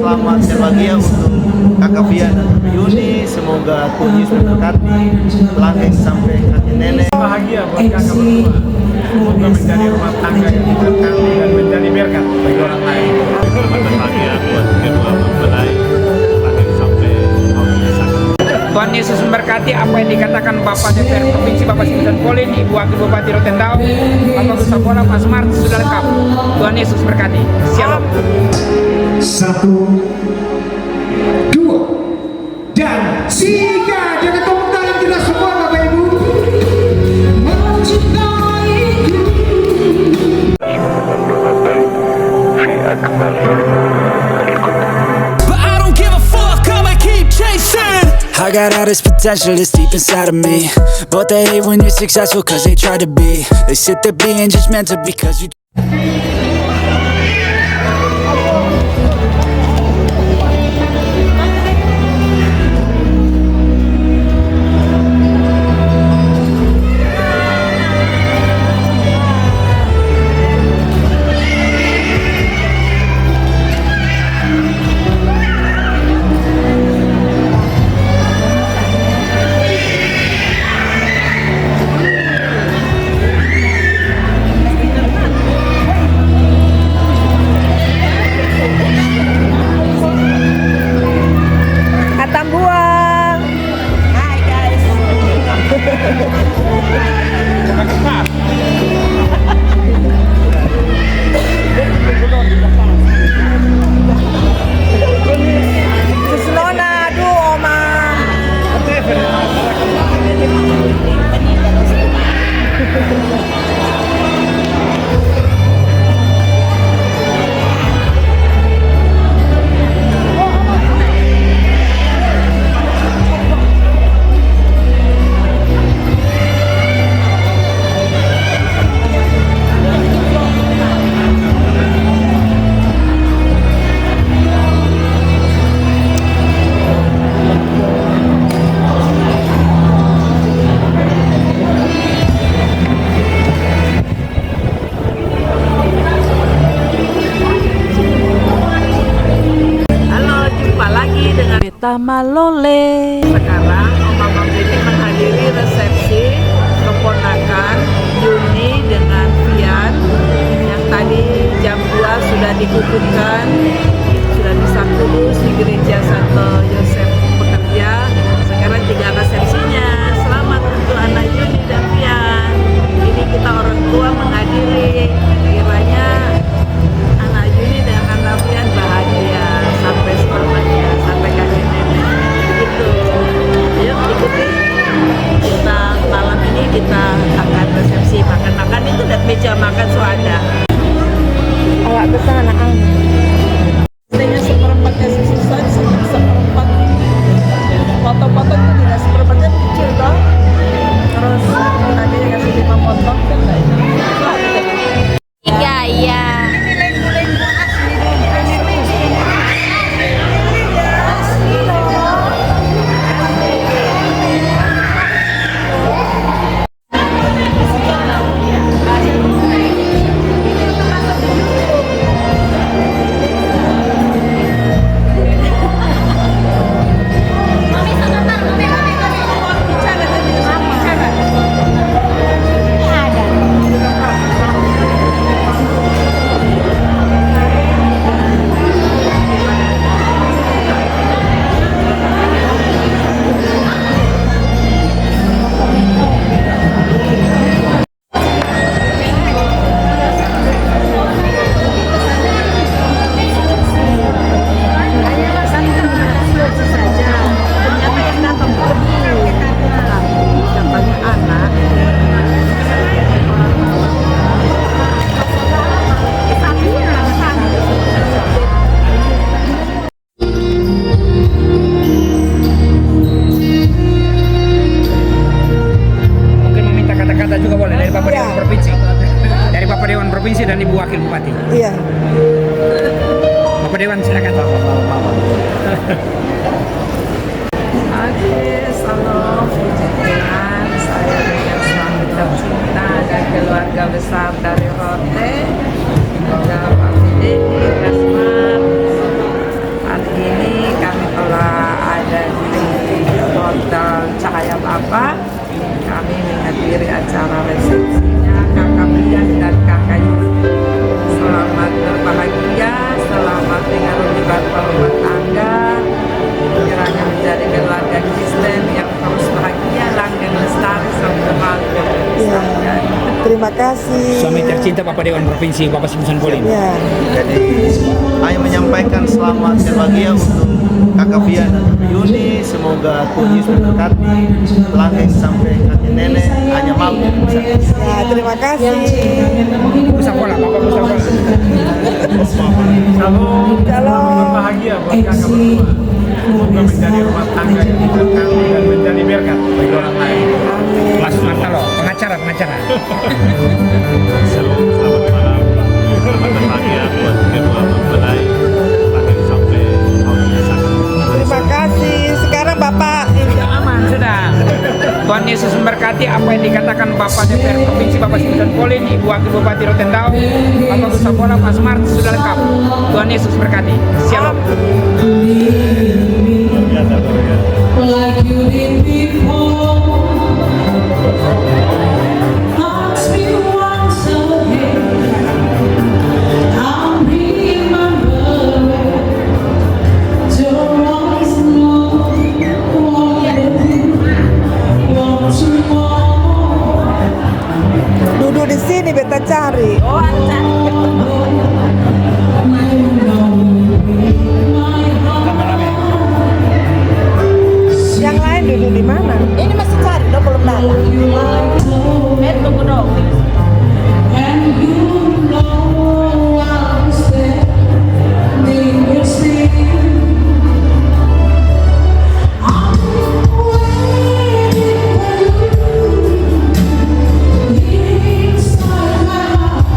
selamat berbahagia untuk kakak Fian dan Yuni. Semoga Tuhan Yesus memberkati langgeng sampai kakek nenek. Bahagia buat kakak berdua. Semoga menjadi rumah tangga yang diberkati dan menjadi berkat bagi orang lain. Selamat berbahagia buat kedua mempelai langgeng sampai Tuhan Yesus memberkati apa yang dikatakan Bapak DPR Provinsi Bapak Sintan Polin, Ibu Wakil Bupati Rotendao, Bapak Busabola, Mas Mart, sudah lengkap. Tuhan Yesus berkati. Shalom. 1, 2, dan 3. Jangan tepuk tangan kita semua Bapak Ibu. But I don't give a fuck, I'ma keep chasing. I got all this potential that's deep inside of me, but they hate when you're successful cause they try to be. They sit there being judgmental because you Atambuang. Hai guys. Suslona, aduh Oma. Tamalole. Sekarang Oma Mambiti menghadiri resepsi keponakan Yuni dengan Fian yang tadi jam 2 sudah dikukuhkan, sudah disambut di gereja Santo Yosef Pekerja. Sekarang tinggal resepsinya. Selamat untuk anak Yuni dan Fian. Ini kita orang tua menghadiri. Kiranya anak Yuni dan anak Fian bahagia sampai selamanya, sampai kakek nenek. Begitu. Yuk ikuti. Kita malam ini kita akan resepsi makan-makan itu dan meja makan suada. Awak besar anak Setengah seperempatnya susah, seperempat. Foto-foto itu tidak seperempatnya kecil toh. Terus tadi dikasih 5 potong kan enggak ini. Iya. Provinsi dan Ibu Wakil Bupati. Iya. Bapak Dewan silakan. Oke, salam puji Tuhan. Saya dengan suami tercinta dan keluarga besar dari Rote, Pak Fidedi, Mas Mar, Pak cinta Bapak Dewan Provinsi Bapak Simusan Polin. Jadi hanya menyampaikan selamat berbahagia untuk kakak Fian dan Yuni. Semoga Tuhan Yesus memberkati langgeng sampai kakek nenek. Hanya maaf yang bisa. Ya, terima kasih. Pusat bola, Bapak pusat bola. Salam bahagia buat kakak berdua. Semoga menjadi rumah tangga yang diberkati dan menjadi berkat bagi orang lain. Mas Martalo, pengacara. Selamat malam. Selamat berbahagia buat kedua mempelai lahir sampai tahun besar. Terima kasih. Sekarang Bapak Aman sudah. Tuhan Yesus memberkati apa yang dikatakan Bapak DPR Provinsi Bapak Simusan Polin, Ibu Wakil Bupati Rotendao, Bapak Pusat Bola, Pak Smart sudah lengkap. Tuhan Yesus berkati. Shalom. Like you did before. Ask me once again. I'll remember. Don't always know what to more. duduk di sini beta cari. You know my heart. Yang lain duduk di mana? Ini masih cari, dong belum datang. Tunggu dong. And you know I'm standing here still. I'm waiting for you inside my heart.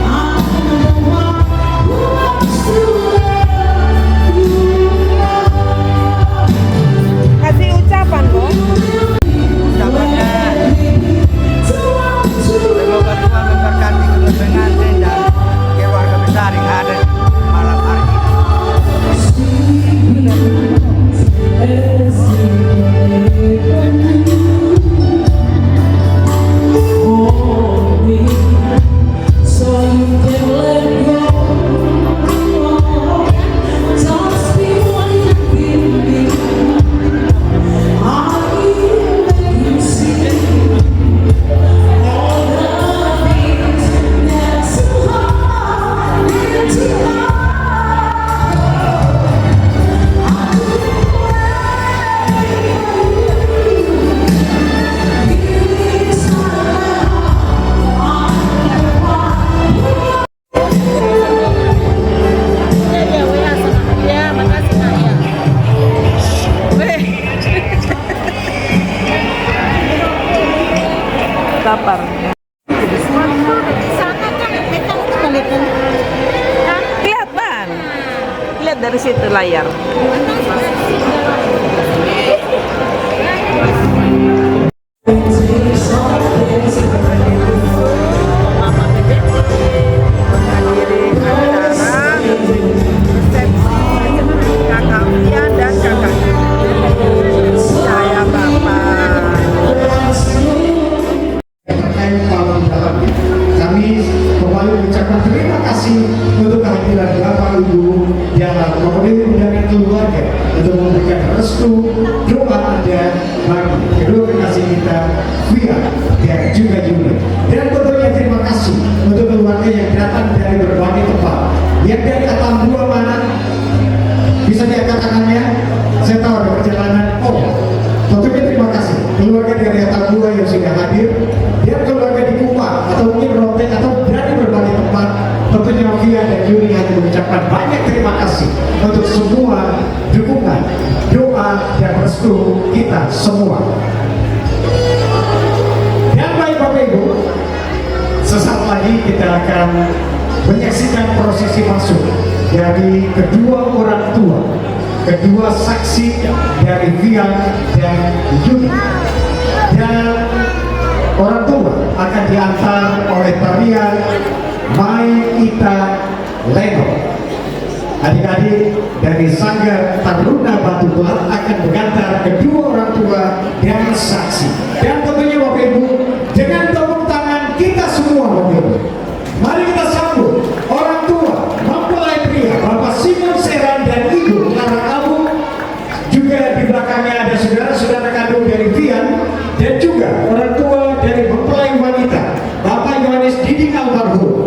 I'm the one who wants to love you more. Kasih ucapan, Bu. Semoga Tuhan memberkati kedua pengantin dan keluarga besar yang ada malam hari ini. So you can let go. Don't speak what you feel. I will make you see all the things that's so hard to know. Lapar. Kelihatan. Lihat dari situ layar. Kakak Fian dan kakak saya Bapak. Terkait malam dalam kami kembali mengucapkan terima kasih untuk kehadiran Bapak Ibu yang memenuhi undangan keluarga untuk memberikan restu doa Anda bagi kedua kekasih kita Fia dan juga Yuni. Dan tentunya terima kasih untuk keluarga yang datang dari berbagai tempat. Yang dari Atambua mana? Bisa diangkat tangannya? Saya tahu ada perjalanan. Oh, tentunya terima kasih keluarga dari Atambua yang sudah hadir. Dan keluarga di Kupang atau mungkin Rote atau dari berbagai tempat. Tentunya Fia dan Yuni hanya mengucapkan banyak terima kasih untuk semua dukungan, doa dan restu kita semua. Dan baik Bapak Ibu, sesaat lagi kita akan menyaksikan prosesi masuk dari kedua orang tua, kedua saksi dari Fian dan Yuni. Dan orang tua akan diantar oleh tarian Mai Ita Leno. Adik-adik dari Sanggar Taruna Batu Tular akan mengantar kedua orang tua dan saksi. Dan tentunya Bapak Ibu, dengan tepuk tangan kita semua Bapak Ibu, mari kita sambut orang tua mempelai pria Bapak Simon Seran dan Ibu Clara Abu. Juga di belakangnya ada saudara-saudara kandung dari Fian dan juga orang tua dari mempelai wanita Bapak Yohanes Diding Almarhum.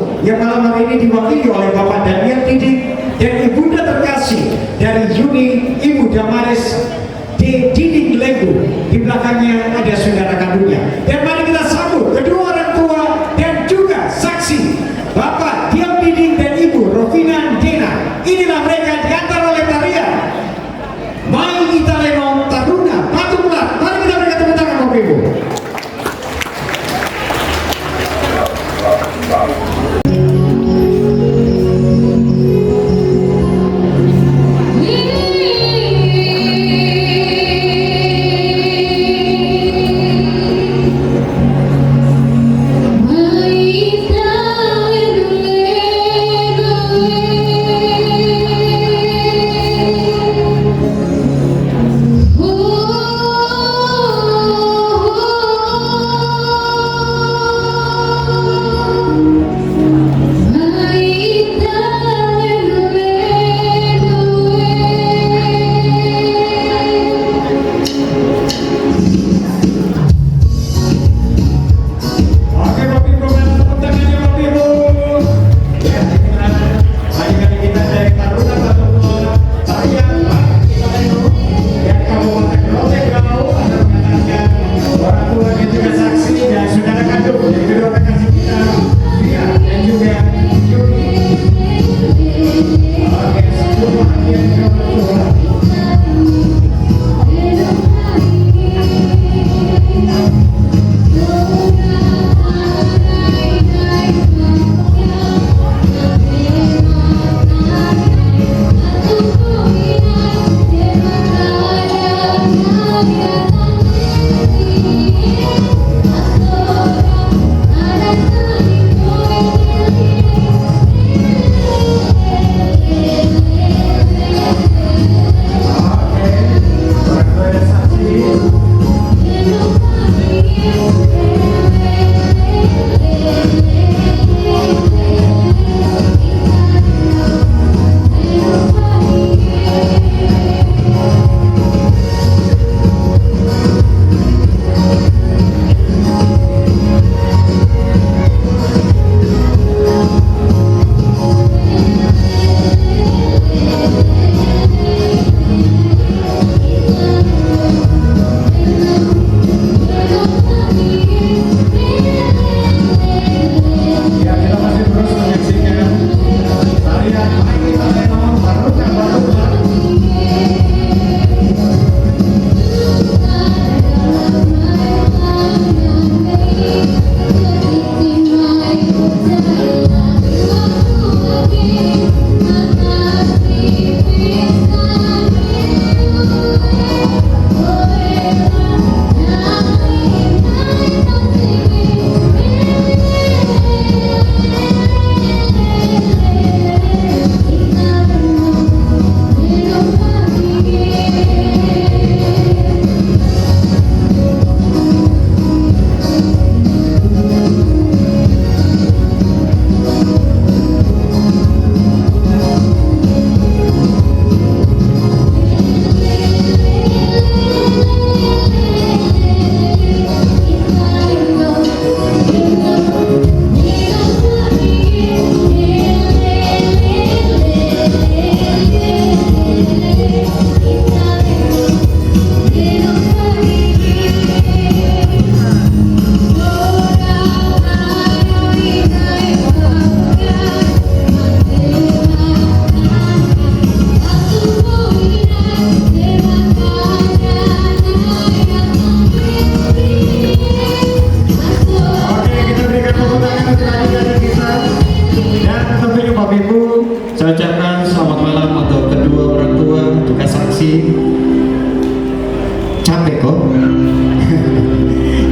Capek kok.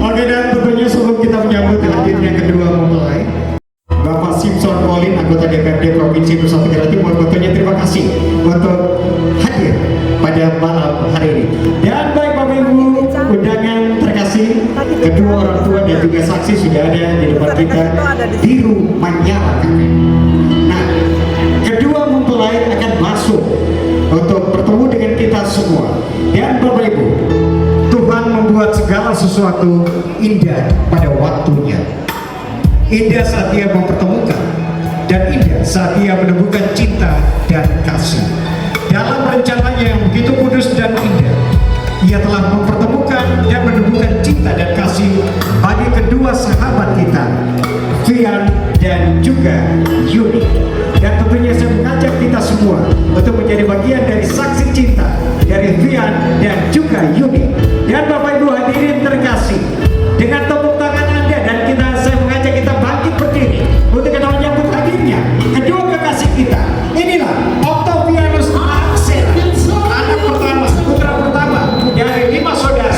Oke, dan tentunya sebelum kita menyambut hadirnya kedua mempelai, Bapak Simpson Pauline, anggota DPRD Provinsi Nusa Tenggara Timur, tentunya terima kasih untuk hadir pada malam hari ini. Dan baik Bapak Ibu, undangan terkasih, kedua orang tua dan juga saksi sudah ada di depan kita, biru menyala. Nah, kedua mempelai akan masuk untuk bertemu dengan kita semua. Dan Bapak Ibu, Tuhan membuat segala sesuatu indah pada waktunya. Indah saat Dia mempertemukan, dan indah saat Dia menemukan cinta dan kasih. Dalam rencananya yang begitu kudus dan indah, Ia telah mempertemukan dan menemukan cinta dan kasih bagi kedua sahabat kita, Fian dan juga Yuni. Dan tentunya saya mengajak kita semua untuk menjadi bagian dari saksi cinta dari Fian dan juga Yuni. Dan Bapak Ibu hadirin terkasih, dengan tepuk tangan Anda dan saya mengajak kita bangkit berdiri untuk kita menyambut hadirnya kedua kekasih kita. Inilah Octavianus Axel, anak pertama, putra pertama dari 5 saudara,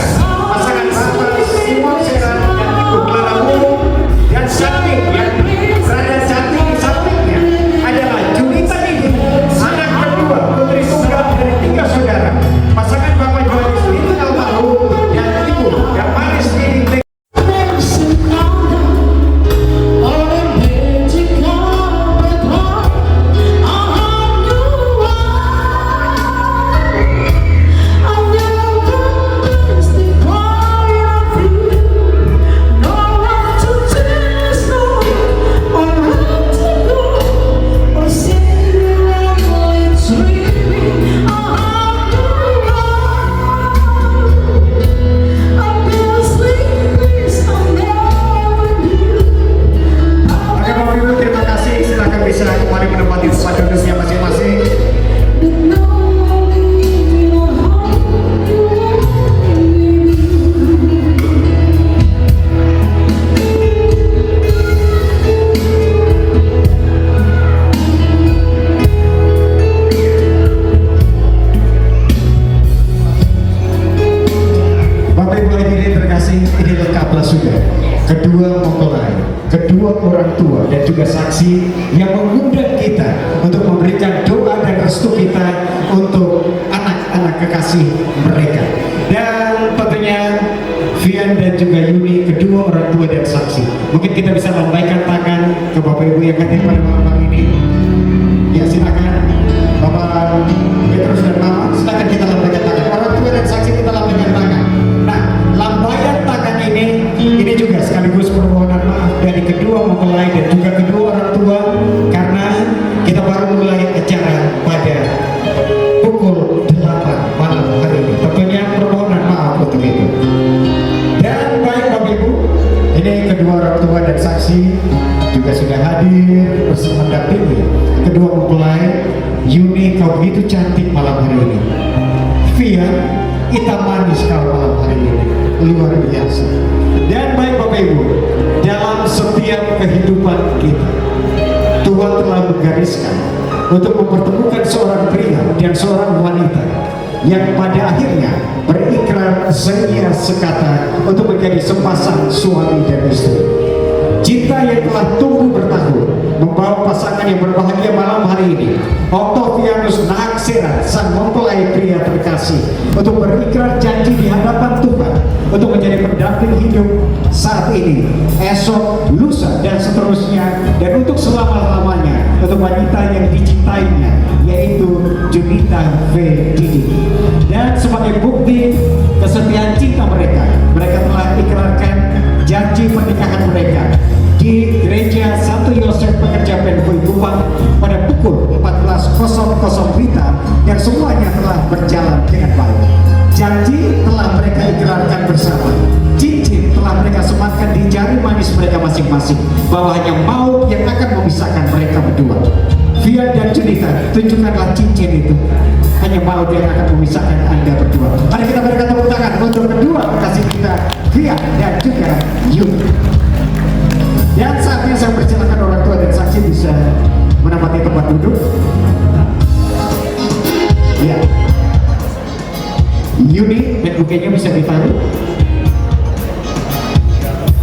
pasangan Bapak Simon Seran dan Ibu Clara Wu, dan samping yang berada samping di sampingnya adalah Junita ini, anak kedua putri tunggal dari 3 saudara, pasangan Bapak Johannes Linton Almarhum dan Ibu Damaris Lili. Ini lengkaplah sudah kedua mempelai, kedua orang tua dan juga saksi yang mengundang kita untuk memberikan doa dan restu kita untuk anak-anak kekasih mereka. Dan tentunya Fian dan juga Yuni, kedua orang tua dan saksi. Mungkin kita bisa lambaikan tangan ke Bapak Ibu yang hadir pada malam ini. Ya, silakan Bapak Petrus dan Mama, silakan kita lambaikan tangan. Orang tua dan saksi kita lambaikan tangan. Nah, lambaian tangan ini juga sekaligus permohonan maaf dari kedua mempelai dan juga kedua orang tua, karena kita baru mulai acara pada pukul 8 malam hari ini. Tentunya permohonan maaf untuk itu. Dan baik Bapak Ibu, ini kedua orang tua dan saksi juga sudah hadir bersama Yuni, kau begitu cantik malam hari ini. Fian, hitam manis kau malam hari ini, luar biasa. Dan baik Bapak Ibu, dalam setiap kehidupan kita, Tuhan telah menggariskan untuk mempertemukan seorang pria dan seorang wanita yang pada akhirnya berikrar seia sekata untuk menjadi sepasang suami dan istri. Cinta yang telah tumbuh bertahun membawa pasangan yang berbahagia malam hari ini, Octavianus Nahaksera, sang mempelai pria terkasih, untuk berikrar janji di hadapan Tuhan untuk menjadi pendamping hidup saat ini, esok, lusa, dan seterusnya, dan untuk selama-lamanya untuk wanita yang dicintainya, yaitu Junita V. Didi. Dan sebagai bukti kesetiaan cinta mereka, mereka telah ikrarkan janji pernikahan mereka di Gereja Santo Yosef Pekerja Penhui Kupang pada pukul 14.00 WITA, yang semuanya telah berjalan dengan baik. Janji telah mereka ikrarkan bersama, cincin telah mereka sematkan di jari manis mereka masing-masing, bahwa hanya maut yang akan memisahkan mereka berdua. Fian dan Junita, tunjukkanlah cincin itu. Hanya maut yang akan memisahkan Anda berdua. Mari kita berikan tepuk tangan untuk kedua kekasih kita, Fian dan juga Yuni. Dan saatnya saya persilakan orang tua dan saksi bisa menempati tempat duduk. Ya, Yuni dan bukenya bisa ditaruh.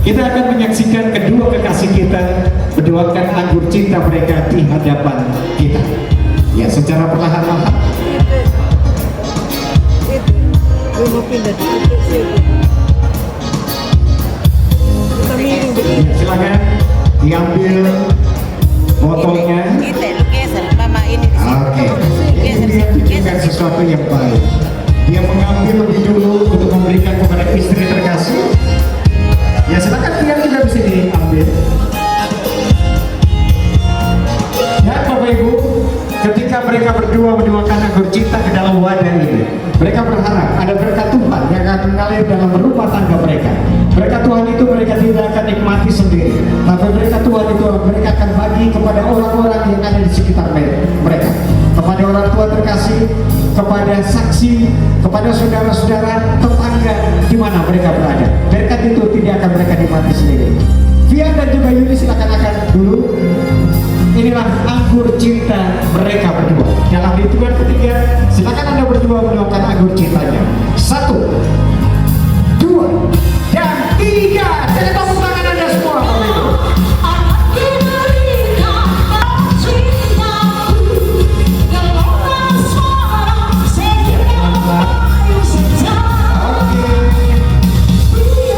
Kita akan menyaksikan kedua kekasih kita berdoakan anggur cinta mereka di hadapan kita. Ya, secara perlahan-lahan. Ya, silakan diambil botolnya. Oke, ini dia tunjukkan sesuatu yang baik. Dia mengambil lebih dulu untuk memberikan kepada istri terkasih. Ya, silakan dia juga bisa diambil. Ya Bapak Ibu, ketika mereka berdua mendoakan anggur cinta ke dalam wadah ini, mereka berharap ada berkat Tuhan yang akan mengalir dalam rumah tangga mereka. Berkat Tuhan itu mereka tidak akan nikmati sendiri, tapi berkat Tuhan itu mereka akan bagi kepada orang-orang yang ada di sekitar mereka, kepada orang tua terkasih, kepada saksi, kepada saudara-saudara, tetangga di mana mereka berada. Berkat itu tidak akan mereka nikmati sendiri. Fian dan juga Yuni, silakan akan dulu. Inilah anggur cinta mereka berdua. Dalam hitungan ketiga, silakan Anda berdua mendoakan anggur cintanya. 1, 2, dan 3. Jadi tepuk tangan Anda semua, Bapak Ibu.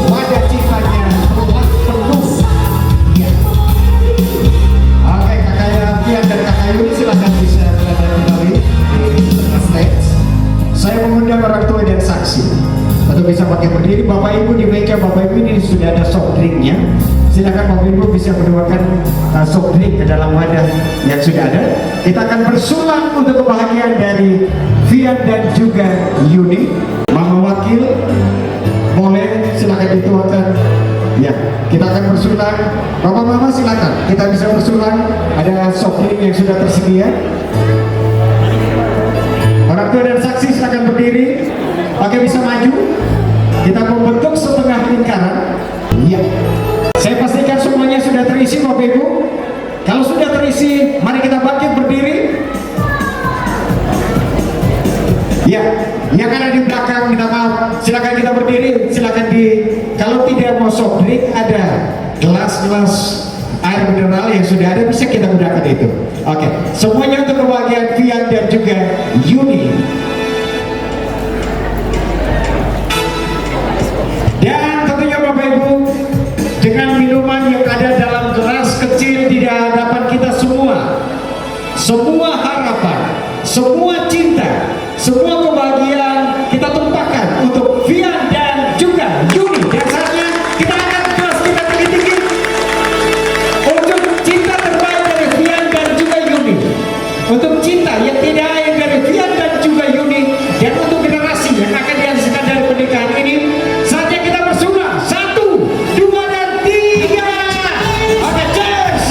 Wadah cintanya telah penuh. Ya. Oke, kakak Fian dan kakak Yuni silahkan bisa berada kembali di tengah stage. Saya mengundang orang tua dan saksi untuk bisa pakai berdiri. Bapak Ibu di meja Bapak Ibu ini sudah ada soft drinknya. Silakan Bapak Ibu bisa mendoakan soft drink ke dalam wadah yang sudah ada. Kita akan bersulang untuk kebahagiaan dari Fian dan juga Yuni. Mama Wakil, boleh silakan dituakan. Ya, kita akan bersulang. Bapak Mama silakan, kita bisa bersulang. Ada soft drink yang sudah tersedia. Orang tua dan saksi silakan berdiri. Oke, bisa maju. Kita membentuk setengah lingkaran. Ya, saya pastikan semuanya sudah terisi Bapak Ibu. Kalau sudah terisi, mari kita bangkit berdiri. Ya, yang ada di belakang minta maaf, silakan kita berdiri. Silakan kalau tidak mau soft drink, ada gelas-gelas air mineral yang sudah ada, bisa kita gunakan itu. Oke, semuanya untuk kebahagiaan Fian dan juga Yuni. Dan tentunya Bapak Ibu, dengan minuman yang ada dalam gelas kecil di hadapan kita semua harapan, semua cinta, semua kebahagiaan kita tumpahkan untuk Fian dan juga Yuni. Dan saatnya kita angkat gelas kita tinggi-tinggi untuk cinta terbaik dari Fian dan juga Yuni, untuk cinta yang tidak akhir dari Fian dan juga Yuni, dan untuk generasi yang akan dihasilkan dari pernikahan ini. Saatnya kita bersulang. 1, 2, dan 3. Oke, cheers.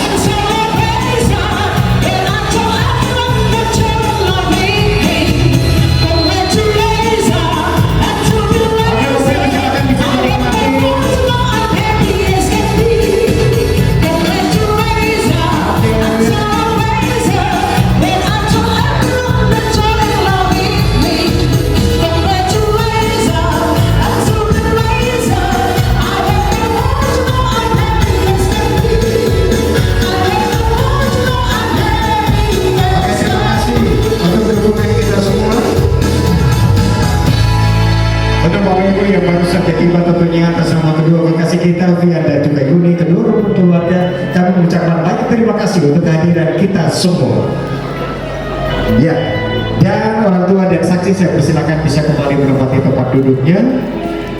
semua. Ya, dan orang tua dan saksi saya persilakan bisa kembali menempati tempat duduknya.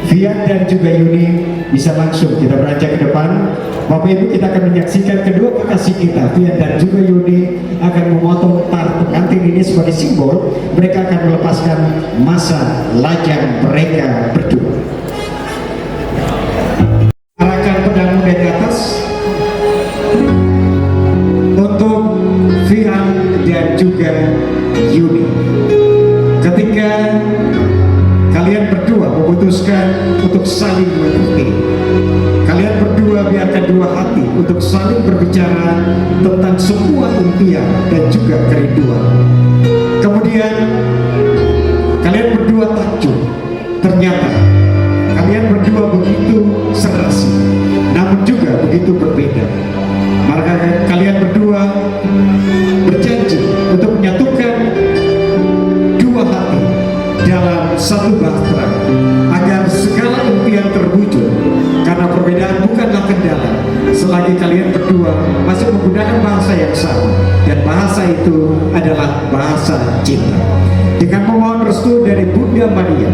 Fian dan juga Yuni bisa langsung kita beranjak ke depan. Bapak Ibu, kita akan menyaksikan kedua kekasih kita, Fian dan juga Yuni, akan memotong tar pengantin ini sebagai simbol mereka akan melepaskan masa lajang mereka berdua. Arahkan pedangmu dari atas untuk Fian dan juga Yuni. Ketika kalian berdua memutuskan untuk saling mengerti, kalian berdua biarkan dua hati untuk saling berbicara tentang semua impian dan juga kerinduan. Kemudian kalian berdua takjub, ternyata kalian berdua begitu serasi, namun juga begitu berbeda. Maka kalian berdua berjanji untuk menyatukan dua hati dalam satu bahtera agar segala impian terwujud, karena perbedaan bukanlah kendala selagi kalian berdua masih menggunakan bahasa yang sama, dan bahasa itu adalah bahasa cinta. Dengan memohon restu dari Bunda Maria,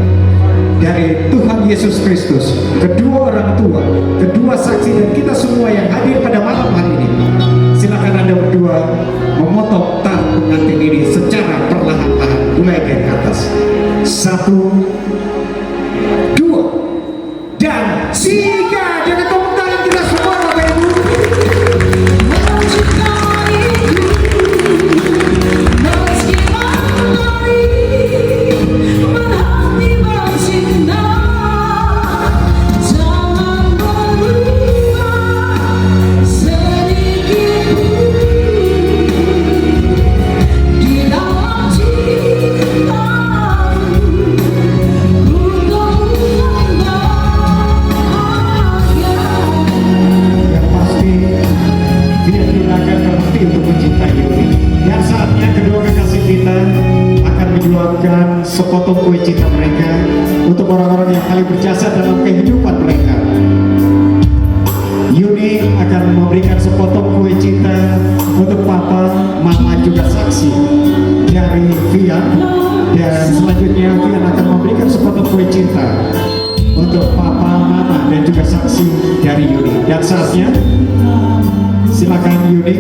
dari Tuhan Yesus Kristus, kedua orang tua, kedua saksi, dan kita semua yang hadir pada malam hari ini, silakan Anda berdua memotong tar pengantin ini secara perlahan-lahan mulai dari atas. 1, 2, dan 3. Dengan tepuk tangan kita semua, Bapak Ibu. Sepotong kue cinta mereka untuk orang-orang yang paling berjasa dalam kehidupan mereka. Yuni akan memberikan sepotong kue cinta untuk papa, mama, juga saksi dari Fian, dan selanjutnya Fian akan memberikan sepotong kue cinta untuk papa, mama, dan juga saksi dari Yuni. Dan saatnya silakan Yuni.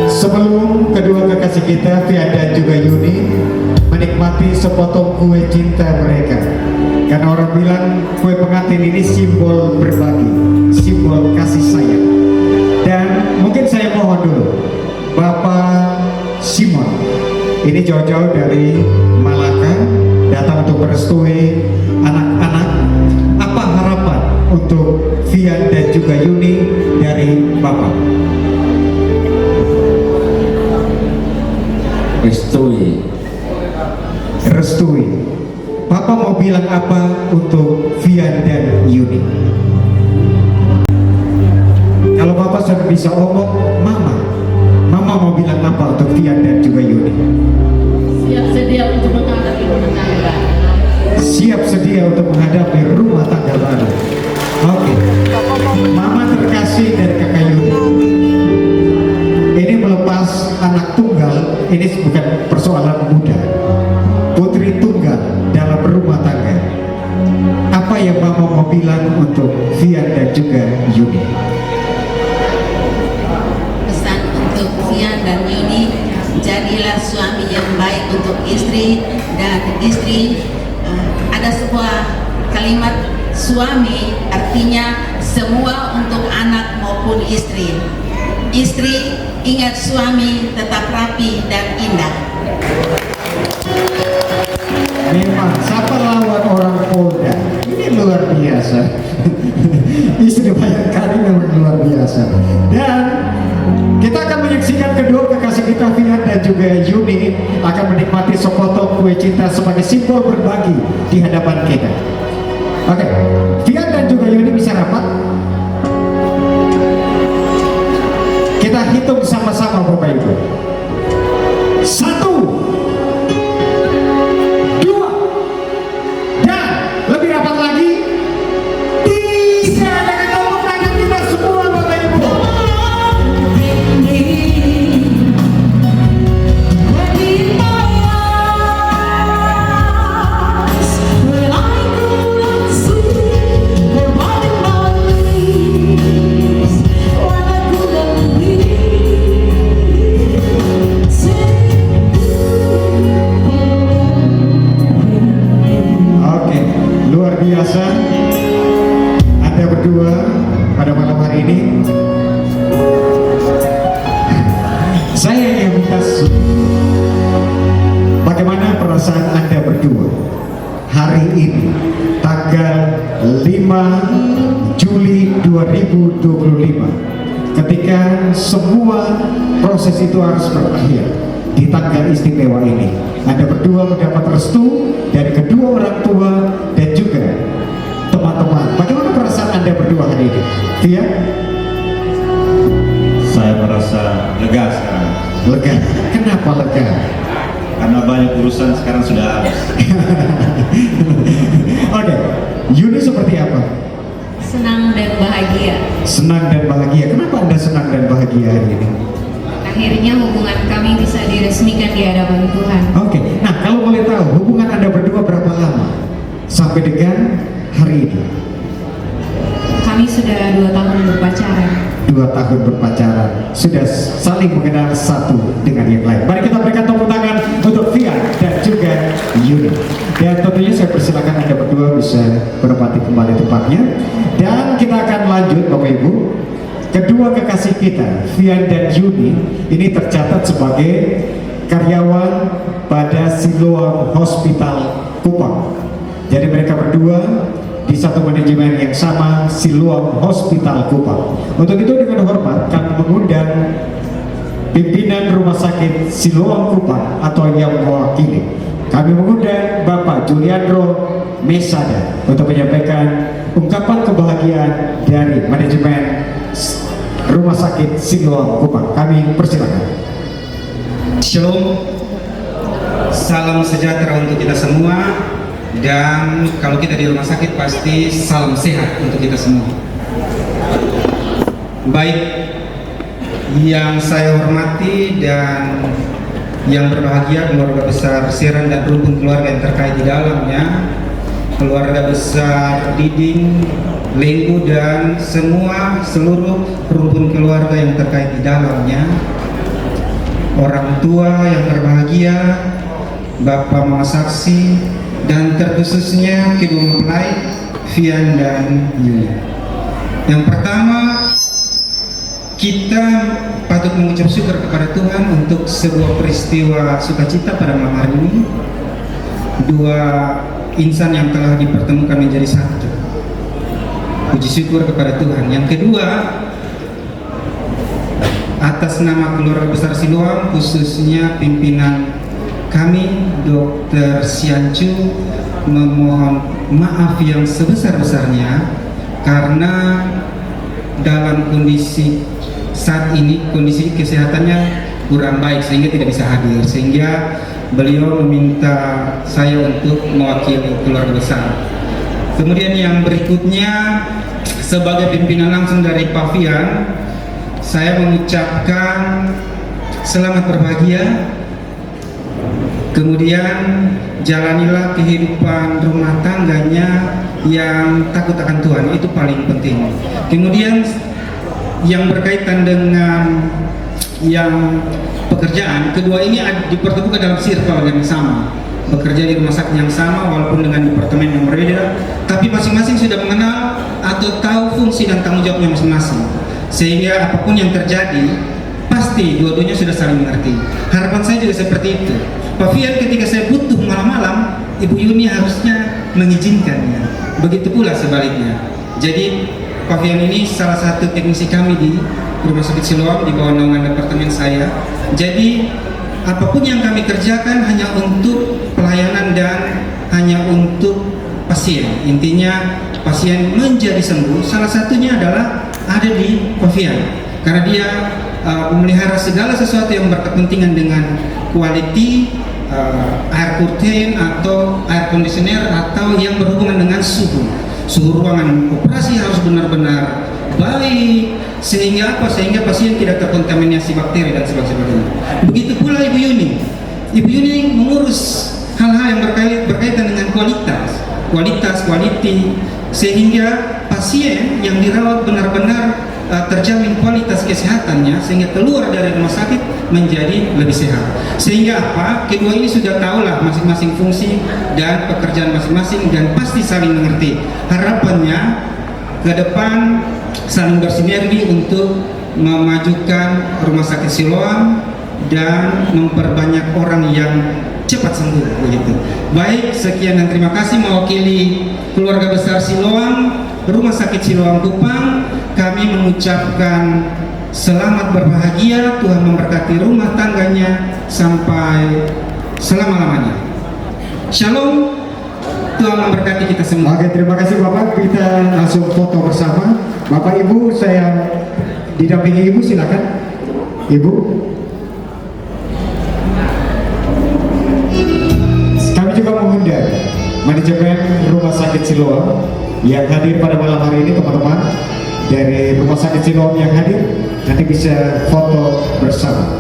Sebelum kedua kekasih kita, Fian dan juga Yuni, menikmati sepotong kue cinta mereka. Karena orang bilang kue pengantin ini simbol berbagi, simbol kasih sayang. Dan mungkin saya mohon dulu, Bapak Simon, ini jauh-jauh dari Malaka, datang untuk merestui anak-anak. Apa harapan untuk Fian dan juga Yuni dari Bapak? Restui. Papa mau bilang apa untuk Fian dan Yuni? Kalau Bapak sudah bisa omong, Mama mau bilang apa untuk Fian dan juga Yuni? Siap sedia untuk menghadapi rumah tangga. Siap sedia untuk menghadapi rumah tangga baru. Oke. Mama terkasih dari kakak Yuni, ini melepas anak tunggal, ini bukan persoalan mudah. Putri tunggal dalam rumah tangga. Apa yang Mama mau bilang untuk Fian dan juga Yuni? Pesan untuk Fian dan Yuni, jadilah suami yang baik untuk istri, dan istri ada sebuah kalimat suami artinya semua untuk anak maupun istri. Istri, ingat suami tetap rapi dan indah. Memang siapa lawan orang Polda, ini luar biasa. Istri banyak kali memang luar biasa. Dan kita akan menyaksikan kedua kekasih kita, Fian dan juga Yuni, akan menikmati sepotong kue cinta sebagai simbol berbagi di hadapan kita. Oke, Fian dan juga Yuni bisa rapat. Kita hitung sama-sama Bapak Ibu. 1, 2, dan lebih rapat lagi. 3, dengan tepuk tangan kita semua Bapak Ibu. Oke, luar biasa Anda berdua pada malam hari ini. Saya yang minta bagaimana perasaan Anda berdua hari ini, tanggal 5 Juli 2025, ketika semua proses itu harus berakhir di tanggal istimewa ini. Anda berdua mendapat restu dari kedua orang tua dan juga teman-teman. Bagaimana perasaan Anda berdua hari ini? Fian? Saya merasa lega sekarang. Lega. Kenapa lega? Karena banyak urusan sekarang sudah habis. Oke, Yuni seperti apa? Senang dan bahagia. Senang dan bahagia. Kenapa Anda senang dan bahagia hari ini? Akhirnya hubungan kami bisa diresmikan di hadapan Tuhan. Oke, nah kalau boleh tahu hubungan Anda berdua berapa lama sampai dengan hari ini? Kami sudah 2 tahun berpacaran. 2 tahun berpacaran, sudah saling mengenal satu dengan yang lain. Mari kita berikan tepuk tangan untuk Fian dan juga Yuni. Dan tentunya saya persilakan Anda berdua bisa menempati kembali tempatnya. Dan kita akan lanjut Bapak Ibu. Kedua kekasih kita, Fian dan Yuni, ini tercatat sebagai karyawan pada Siloam Hospital Kupang. Jadi mereka berdua di satu manajemen yang sama, Siloam Hospital Kupang. Untuk itu dengan hormat kami mengundang pimpinan Rumah Sakit Siloam Kupang atau yang mewakili. Kami mengundang Bapak Juliandro Mesada untuk menyampaikan ungkapan kebahagiaan dari manajemen Rumah Sakit Siloam Kupang. Kami persilakan. Shalom, salam sejahtera untuk kita semua. Dan kalau kita di rumah sakit pasti salam sehat untuk kita semua. Baik, yang saya hormati dan yang berbahagia keluarga besar Siran dan rukun keluarga yang terkait di dalamnya, keluarga besar Diding, Lenggu, dan seluruh rumpun keluarga yang terkait di dalamnya, orang tua yang berbahagia, Bapak Mama Saksi, dan terkhususnya kedua mempelai Fian dan Yuni. Yang pertama, kita patut mengucap syukur kepada Tuhan untuk sebuah peristiwa sukacita pada malam hari ini. Dua insan yang telah dipertemukan menjadi satu. Puji syukur kepada Tuhan. Yang kedua, atas nama keluarga besar Siloam, khususnya pimpinan kami, Dr. Siancu, memohon maaf yang sebesar-besarnya karena dalam kondisi saat ini, kondisi kesehatannya kurang baik sehingga tidak bisa hadir, sehingga beliau meminta saya untuk mewakili keluarga besar. Kemudian yang berikutnya, sebagai pimpinan langsung dari Pak Fian, saya mengucapkan selamat berbahagia. Kemudian jalanilah kehidupan rumah tangganya yang takut akan Tuhan, itu paling penting. Kemudian yang berkaitan dengan yang pekerjaan, kedua ini dipertemukan dalam circle yang sama, bekerja di rumah sakit yang sama walaupun dengan departemen yang berbeda, tapi masing-masing sudah mengenal atau tahu fungsi dan tanggung jawabnya masing-masing, sehingga apapun yang terjadi pasti dua-duanya sudah saling mengerti. Harapan saya juga seperti itu. Pak Fian ketika saya butuh malam-malam, Ibu Yuni harusnya mengizinkannya, begitu pula sebaliknya. Jadi Pak Fian ini salah satu teknisi kami di Rumah Sakit Siloam di bawah naungan departemen saya. Jadi apapun yang kami kerjakan hanya untuk pelayanan dan hanya untuk pasien. Intinya pasien menjadi sembuh, salah satunya adalah ada di Pak Fian, karena dia memelihara segala sesuatu yang berkepentingan dengan quality, air curtain atau air conditioner atau yang berhubungan dengan suhu ruangan operasi harus benar-benar baik, sehingga apa? Sehingga pasien tidak terkontaminasi bakteri dan sebagainya. Begitu pula Ibu Yuni. Ibu Yuni mengurus hal-hal yang berkaitan dengan quality, sehingga pasien yang dirawat benar-benar terjamin kualitas kesehatannya, sehingga keluar dari rumah sakit menjadi lebih sehat. Sehingga apa? Kedua ini sudah tahulah masing-masing fungsi dan pekerjaan masing-masing dan pasti saling mengerti. Harapannya ke depan saling bersinergi untuk memajukan Rumah Sakit Siloam dan memperbanyak orang yang cepat sembuh begitu. Baik, sekian dan terima kasih mewakili keluarga besar Siloam, Rumah Sakit Siloam Kupang. Kami mengucapkan selamat berbahagia, Tuhan memberkati rumah tangganya sampai selama-lamanya. Shalom, Tuhan memberkati kita semua. Oke, terima kasih Bapak. Kita langsung foto bersama. Bapak Ibu, saya didampingi Ibu, silakan. Ibu. Kami juga mengundang manajemen Rumah Sakit Siloam yang hadir pada malam hari ini, teman-teman dari Rumah Sakit Siloam yang hadir, nanti bisa foto bersama.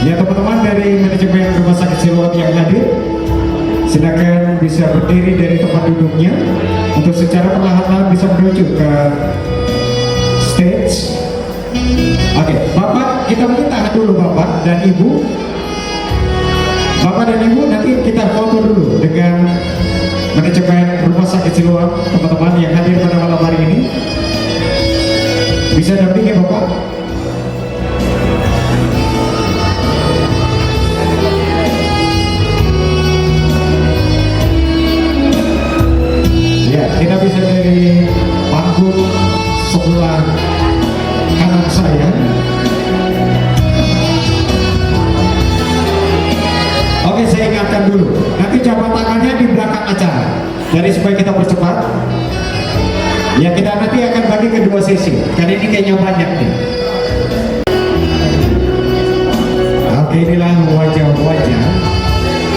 Ya teman-teman dari manajemen Rumah Sakit Siloam yang hadir, silakan bisa berdiri dari tempat duduknya untuk secara perlahan-lahan bisa menuju ke stage. Oke, Bapak, kita mungkin tahan dulu Bapak dan Ibu. Bapak dan Ibu, nanti kita foto dulu dengan manajemen Rumah Sakit Siloam, teman-teman yang hadir pada malam hari ini. Bisa dampingi Bapak. Ya, kita bisa dari panggung sebelah kanan saya. Oke, saya ingatkan dulu, nanti jabat tangannya di belakang acara. Jadi supaya kita percepat, ya kita nanti akan bagi ke dua sesi, karena ini kayaknya banyak nih. Oke, inilah wajah-wajah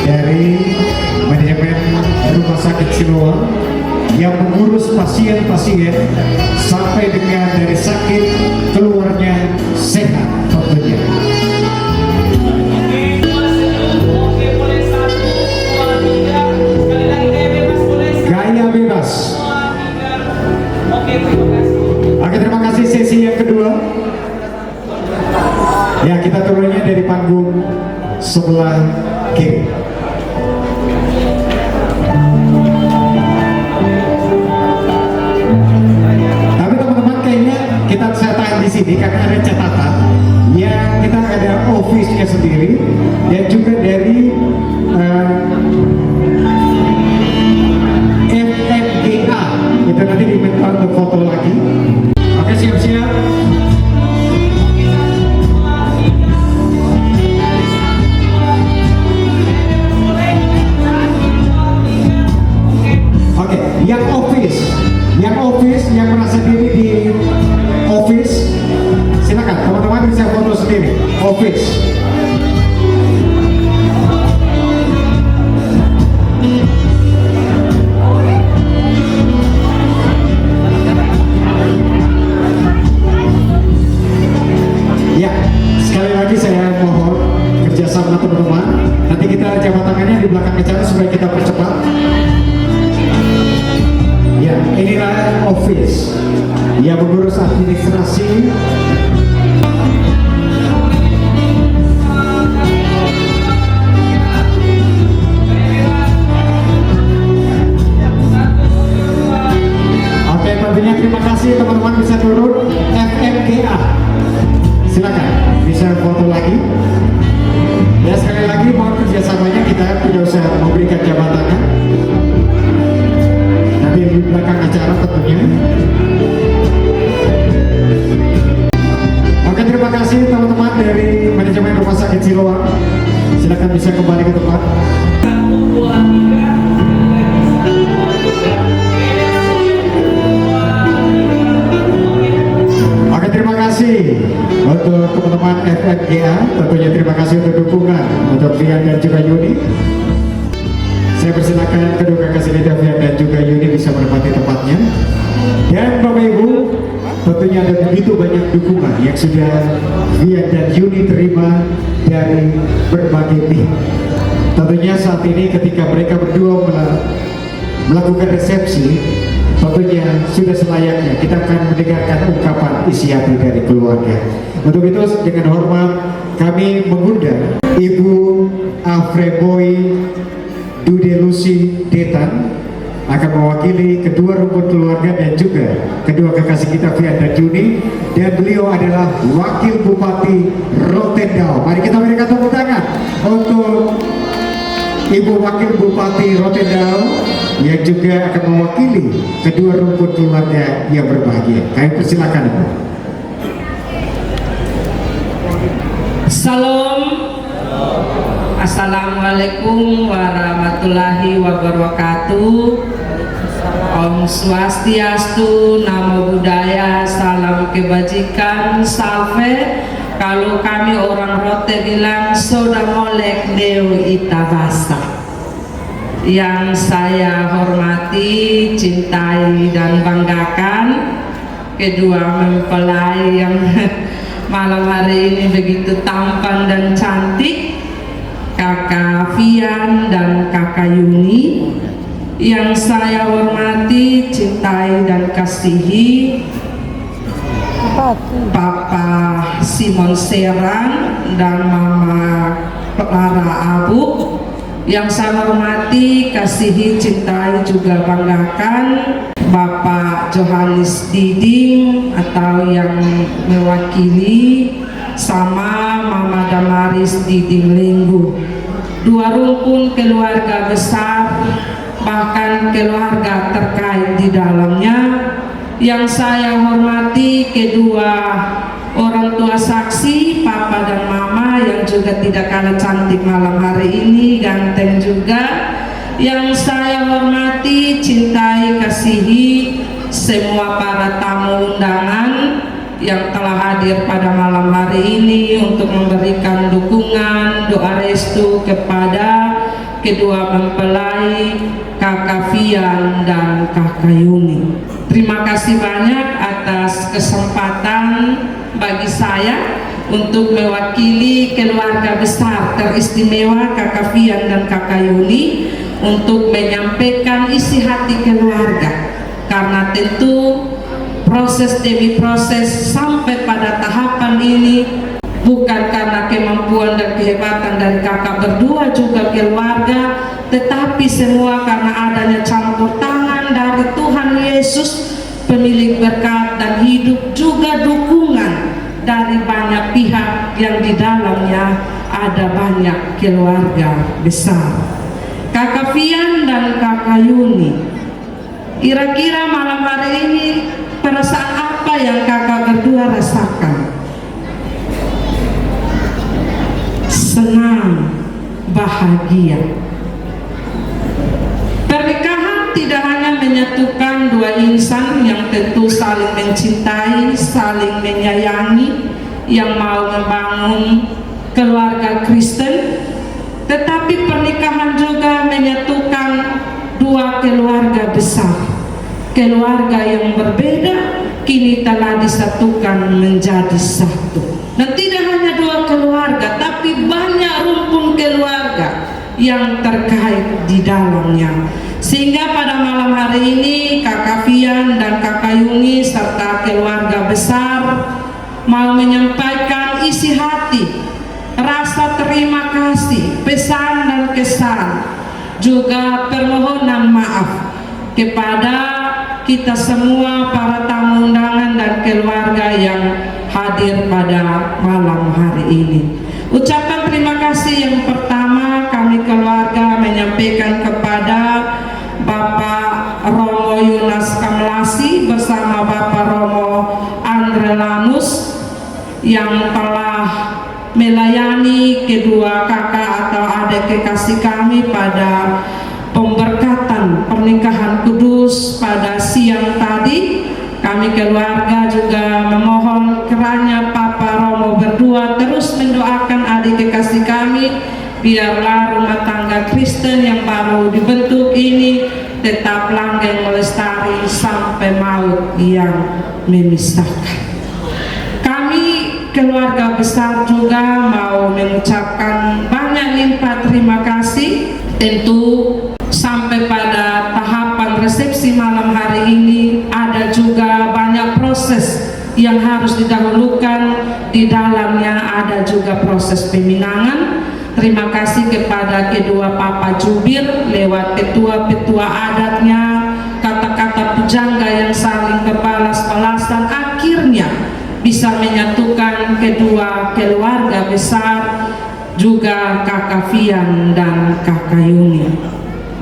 dari manajemen Rumah Sakit Siloam yang mengurus pasien-pasien sampai dengan dari sakit keluarnya sehat tentunya. Gaya bebas. Oke, terima kasih. Sesi yang kedua. Ya, kita turunnya dari panggung sebelah kiri. Tapi teman-teman, kayaknya saya tahan di sini karena ada catatan yang kita ada office-nya sendiri dan juga dari FMGA. Itu nanti diminta untuk foto lagi. Oke, siap-siap. Oke, yang office yang merasa diri di office, silakan teman-teman bisa foto sendiri. Office. Ya, sekali lagi saya mohon kerjasama teman-teman. Nanti kita jabat tangannya di belakang acara supaya kita percepat. Ya, inilah office yang mengurus administrasi. Oke, tentunya terima kasih teman-teman, bisa turun. FMGA, silakan bisa foto lagi. Ya, sekali lagi mohon kerjasamanya, kita tidak usah memberikan jabatan nanti di belakang acara tentunya. Oke, terima kasih teman-teman dari manajemen Rumah Sakit Siloam. Silakan bisa kembali ke tempat. Oke, terima kasih untuk teman-teman FMGA. Tentunya terima kasih untuk dukungan untuk Fian dan juga Yuni. Saya persilakan kedua kakak Selida, Fian dan juga Yuni bisa menempati tempatnya. Dan Bapak Ibu, tentunya ada begitu banyak dukungan yang sudah Fian dan Yuni terima dari berbagai pihak. Tentunya saat ini ketika mereka berdua melakukan resepsi, tentunya sudah selayaknya kita akan mendengarkan ungkapan isi hati dari keluarga. Untuk itu dengan hormat kami mengundang Ibu Afreboy Dude Lucy Detan akan mewakili kedua rumpun keluarga dan juga kedua kekasih kita Fian dan Yuni, dan beliau adalah Wakil Bupati Rotendao. Mari kita berikan tepuk tangan untuk Ibu Wakil Bupati Rotendao yang juga akan mewakili kedua rumpun keluarga yang berbahagia. Kami persilakan, Ibu. Salam. Assalamualaikum warahmatullahi wabarakatuh. Om Swastiastu, Namo Buddhaya, salam kebajikan, salve. Kalau kami orang Rote bilang soda molek deu itabasa. Yang saya hormati, cintai dan banggakan kedua mempelai yang malam hari ini begitu tampan dan cantik, Kakak Fian dan Kakak Yuni. Yang saya hormati, cintai dan kasihi Papa Simon Serang dan Mama Clara Abu. Yang saya hormati, kasihi, cintai juga banggakan Bapak Johannes Diding atau yang mewakili, sama Mama Damaris Diding Lenggu. Dua rumpun keluarga besar, bahkan keluarga terkait di dalamnya. Yang saya hormati kedua orang tua saksi, Papa dan Mama yang juga tidak kalah cantik malam hari ini, ganteng juga. Yang saya hormati, cintai, kasihi semua para tamu undangan yang telah hadir pada malam hari ini untuk memberikan dukungan, doa restu kepada kedua mempelai Kakak Fian dan Kakak Yuni. Terima kasih banyak atas kesempatan bagi saya untuk mewakili keluarga besar teristimewa Kakak Fian dan Kakak Yuni untuk menyampaikan isi hati keluarga, karena tentu proses demi proses sampai pada tahapan ini bukan karena kemampuan dan kehebatan dari kakak berdua juga keluarga, tetapi semua karena adanya campur tangan dari Tuhan Yesus, pemilik berkat dan hidup, juga dukungan dari banyak pihak yang di dalamnya ada banyak keluarga besar. Kakak Fian dan Kakak Yuni, kira-kira malam hari ini perasaan apa yang kakak berdua rasakan? Senang, bahagia. Pernikahan tidak hanya menyatukan dua insan yang tentu saling mencintai, saling menyayangi, yang mau membangun keluarga Kristen, tetapi pernikahan juga menyatukan dua keluarga besar. Keluarga yang berbeda kini telah disatukan menjadi satu. Dan tidak hanya dua keluarga, tapi banyak rumpun keluarga yang terkait di dalamnya. Sehingga pada malam hari ini Kakak Fian dan Kakak Yuni serta keluarga besar mau menyampaikan isi hati, rasa terima kasih, pesan dan kesan, juga permohonan maaf kepada kita semua para tamu undangan dan keluarga yang hadir pada malam hari ini. Ucapan terima kasih yang pertama kami keluarga menyampaikan kepada Bapak Romo Yunas Kamlasi bersama Bapak Romo Andre Lamus yang telah melayani kedua kakak atau adik kekasih kami pada pemberkatan pernikahan kudus pada siang tadi. Kami keluarga juga memohon kiranya Papa Romo berdua terus mendoakan adik kekasih kami, biarlah rumah tangga Kristen yang baru dibentuk ini tetap langgeng melestari sampai maut yang memisahkan. Kami keluarga besar juga mau mengucapkan banyak limpah terima kasih. Tentu sampai pada tahapan resepsi malam hari ini ada juga banyak proses yang harus didahulukan. Di dalamnya ada juga proses peminangan. Terima kasih kepada kedua Papa Jubir lewat petua-petua adatnya, kata-kata pujangga yang saling berbalas-balasan akhirnya bisa menyatukan kedua keluarga besar, juga Kakak Fian dan Kakak Yuni.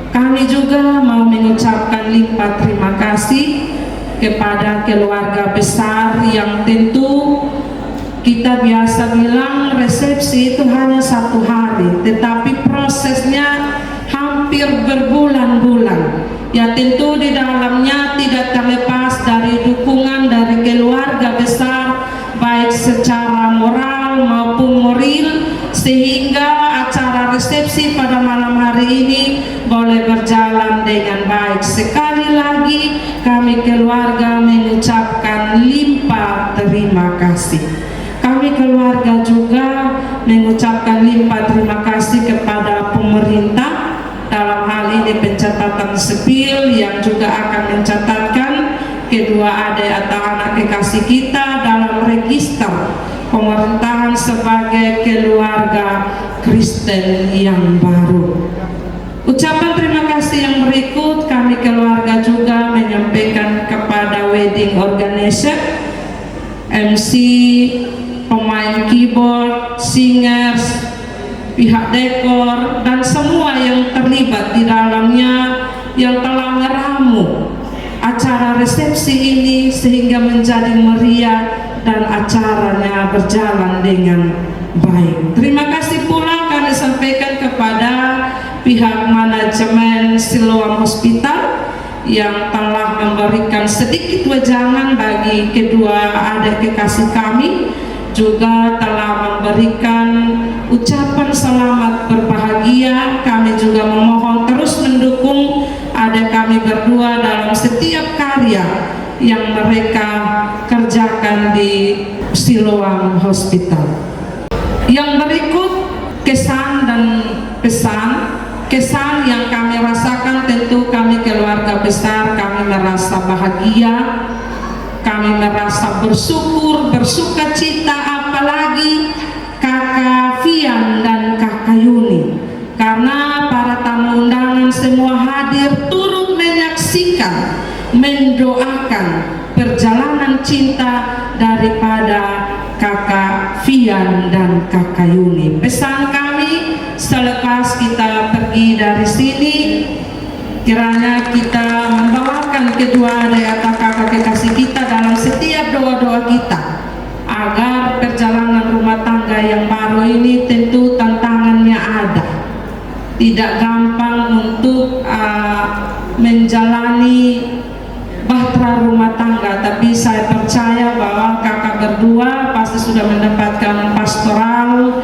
Kami juga mau mengucapkan limpah terima kasih kepada keluarga besar yang tentu kita biasa bilang resepsi itu hanya 1 hari, tetapi prosesnya hampir berbulan-bulan. Ya tentu di dalamnya tidak terlepas dari dukungan dari keluarga besar, baik secara moral maupun moral, sehingga acara resepsi pada malam hari ini boleh berjalan dengan baik. Sekali lagi kami keluarga mengucapkan limpah terima kasih. Kami keluarga juga mengucapkan limpah terima kasih kepada pemerintah, dalam hal ini pencatatan sipil yang juga akan mencatatkan kedua adik atau anak kekasih kita dalam register pemerintahan sebagai keluarga Kristen yang baru. Ucapan terima kasih yang berikut kami keluarga juga menyampaikan kepada wedding organizer, MC, pemain keyboard, singers, pihak dekor, dan semua yang terlibat di dalamnya yang telah meramu acara resepsi ini sehingga menjadi meriah dan acaranya berjalan dengan baik. Terima kasih pula kami sampaikan kepada pihak manajemen Siloam Hospital yang telah memberikan sedikit wejangan bagi kedua adik kekasih kami juga telah memberikan ucapan selamat berbahagia. Kami juga memohon terus mendukung adik kami berdua dalam setiap karya yang mereka kerjakan di Siloam Hospital. Yang berikut kesan dan pesan. Kesan yang kami rasakan, tentu kami keluarga besar, kami merasa bahagia, kami merasa bersyukur, bersuka cita, apalagi Kakak Fian dan Kakak Yuni, karena para tamu undangan semua hadir turut menyaksikan, mendoakan perjalanan cinta daripada Kakak Fian dan Kakak Yuni. Pesan kami selepas kita pergi dari sini, kiranya kita membawakan kedua adik atau kakak kekasih kita dalam setiap doa-doa kita, agar perjalanan rumah tangga yang baru ini tentu tantangannya ada, tidak gampang untuk menjalani bahtera rumah tangga, tapi saya percaya bahwa kakak berdua pasti sudah mendapatkan pastoral,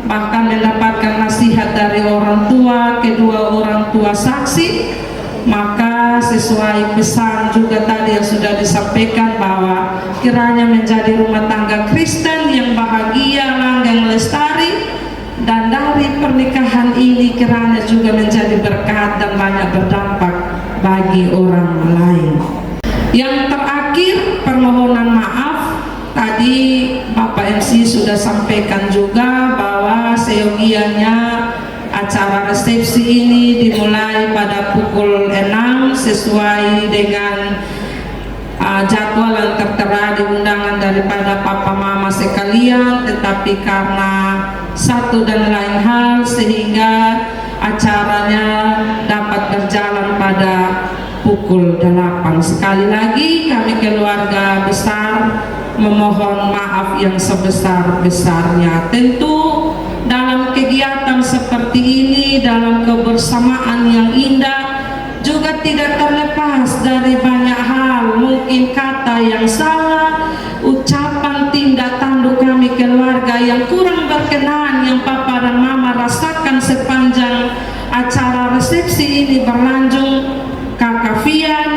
bahkan mendapatkan nasihat dari orang tua, kedua orang tua saksi. Maka sesuai pesan juga tadi yang sudah disampaikan, bahwa kiranya menjadi rumah tangga Kristen yang bahagia, langgeng, lestari, dan dari pernikahan ini kiranya juga menjadi berkat dan banyak berdampak bagi orang lain. Yang terakhir, permohonan maaf. Tadi Bapak MC sudah sampaikan juga bahwa seyogianya acara resepsi ini dimulai pada pukul 6 sesuai dengan jadwal yang tertera di undangan daripada Papa Mama sekalian, tetapi karena satu dan lain hal sehingga acaranya dapat berjalan pada pukul 8. Sekali lagi kami keluarga besar memohon maaf yang sebesar-besarnya. Tentu dalam kegiatan seperti ini, dalam kebersamaan yang indah, juga tidak terlepas dari banyak hal, mungkin kata yang salah, ucapan, tindak tanduk kami keluarga yang kurang berkenan yang Papa dan Mama rasakan sepanjang acara resepsi ini berlanjut. Kakak Fian,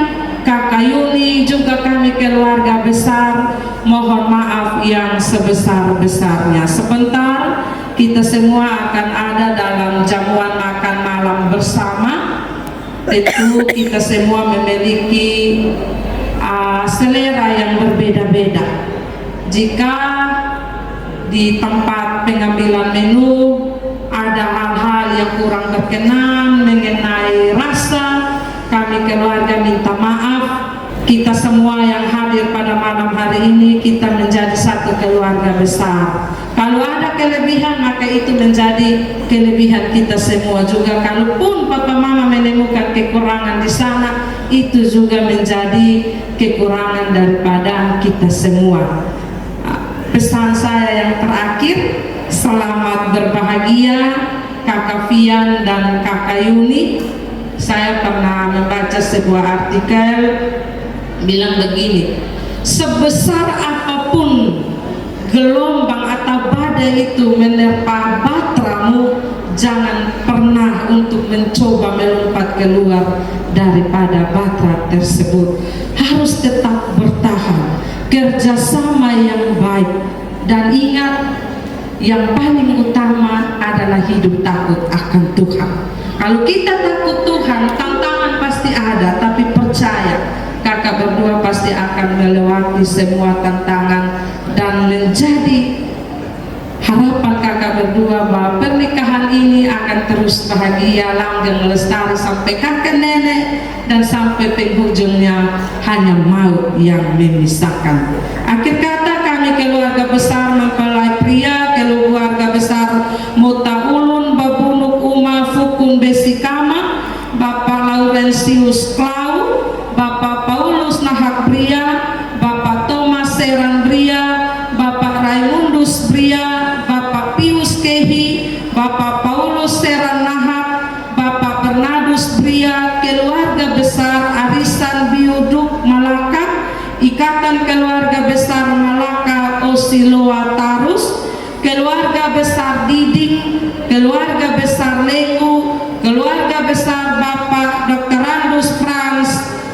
Kakak Yuni, juga kami keluarga besar mohon maaf yang sebesar-besarnya. Sebentar kita semua akan ada dalam jamuan makan malam bersama. Tentu kita semua memiliki selera yang berbeda-beda. Jika di tempat pengambilan menu ada hal-hal yang kurang berkenan mengenai rasa, kami keluarga minta maaf. Kita semua yang hadir pada malam hari ini, kita menjadi satu keluarga besar. Kalau ada kelebihan, maka itu menjadi kelebihan kita semua juga. Kalaupun Papa Mama menemukan kekurangan di sana, itu juga menjadi kekurangan daripada kita semua. Pesan saya yang terakhir, selamat berbahagia Kakak Fian dan Kakak Yuni. Saya pernah membaca sebuah artikel bilang begini, sebesar apapun gelombang atau badai itu menerpa bahteramu, jangan pernah untuk mencoba melompat keluar daripada bahtera tersebut. Harus tetap bertahan, kerjasama yang baik, dan ingat yang paling utama adalah hidup takut akan Tuhan. Kalau kita takut Tuhan, tantangan pasti ada, tapi percaya kakak berdua pasti akan melewati semua tantangan dan menjadi harapan kakak berdua bahwa pernikahan ini akan terus bahagia, langgeng, lestari sampai kakek nenek, dan sampai penghujungnya hanya maut yang memisahkan. Akhir kata, kami keluarga besar mempelai pria, keluarga besar Mota Ulun, Babunuk Uma Fukun Besikama, Bapak Laurentius Klau, Bapak Paulus Nahak Bria, Bapak Thomas Seran Bria, Bapak Raimundus Bria, Bapak Pius Kehi, Bapak Paulus Seran Nahak, Bapak Bernardus Bria, keluarga besar Arisan Biuduk Malaka, Ikatan Keluarga Besar Malaka Osiloatar keluarga besar Lenggu, keluarga besar Bapak Dr. Randus Frans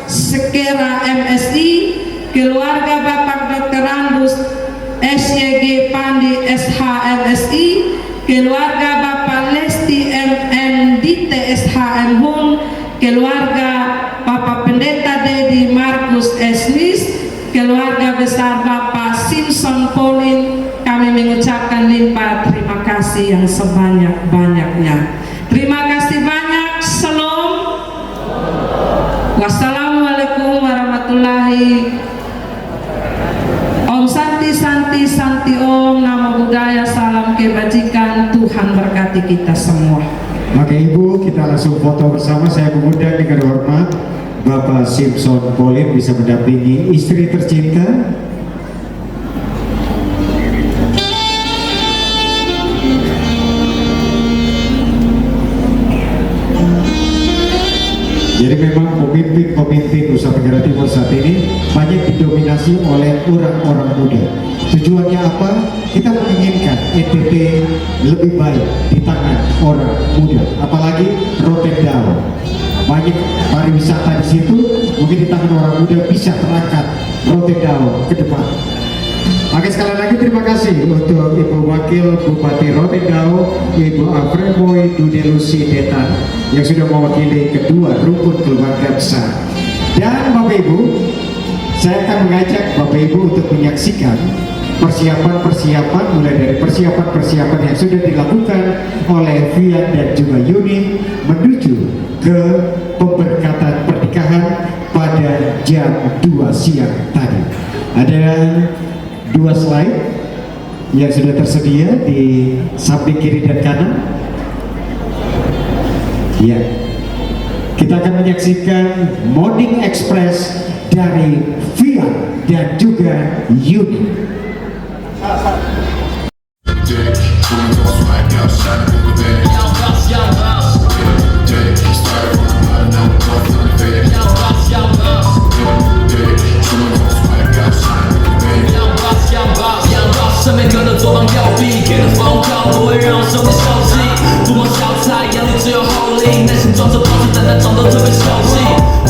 Sekera MSI, keluarga Bapak Dr. Randus SYG Pandi SH MSI, keluarga Bapak Lesti MNDT SHM Hung, keluarga Bapak Pendeta Dedi Markus Esnis, keluarga besar Bapak Simpson Pauline, kami mengucapkan limpah terima kasih yang sebanyak-banyaknya. Terima kasih banyak. Shalom. Wassalamualaikum warahmatullahi. Om Santi Santi Santi Om, Namo Buddhaya, salam kebajikan, Tuhan berkati kita semua. Maka Ibu, kita langsung foto bersama. Saya mengundang dengan hormat Bapak Simpson Pauline bisa mendampingi istri tercinta. Jadi memang pemimpin Nusa Tenggara Timur saat ini banyak didominasi oleh orang-orang muda. Tujuannya apa? Kita menginginkan NTT lebih baik di tangan orang muda. Apalagi Rotendao, banyak pariwisata di situ. Mungkin di tangan orang muda bisa terangkat Rotendao ke depan. Oke, sekali lagi terima kasih untuk Ibu Wakil Bupati Rotendao, Ibu Afremoy Dudelusi Detan yang sudah mewakili kedua rukun keluarga besar. Dan Bapak Ibu, saya akan mengajak Bapak Ibu untuk menyaksikan persiapan-persiapan, mulai dari persiapan-persiapan yang sudah dilakukan oleh Vian dan juga Yuni menuju ke pemberkatan pernikahan pada jam 2 siang tadi. Ada 2 slide yang sudah tersedia di samping kiri dan kanan. Ya, kita akan menyaksikan Morning Express dari Vian dan juga Yuni.身边可能左膀右臂，给的风口不会让我受你熟悉。不摸小菜，眼里只有后力，内心装着保持，但那种都特别熟悉。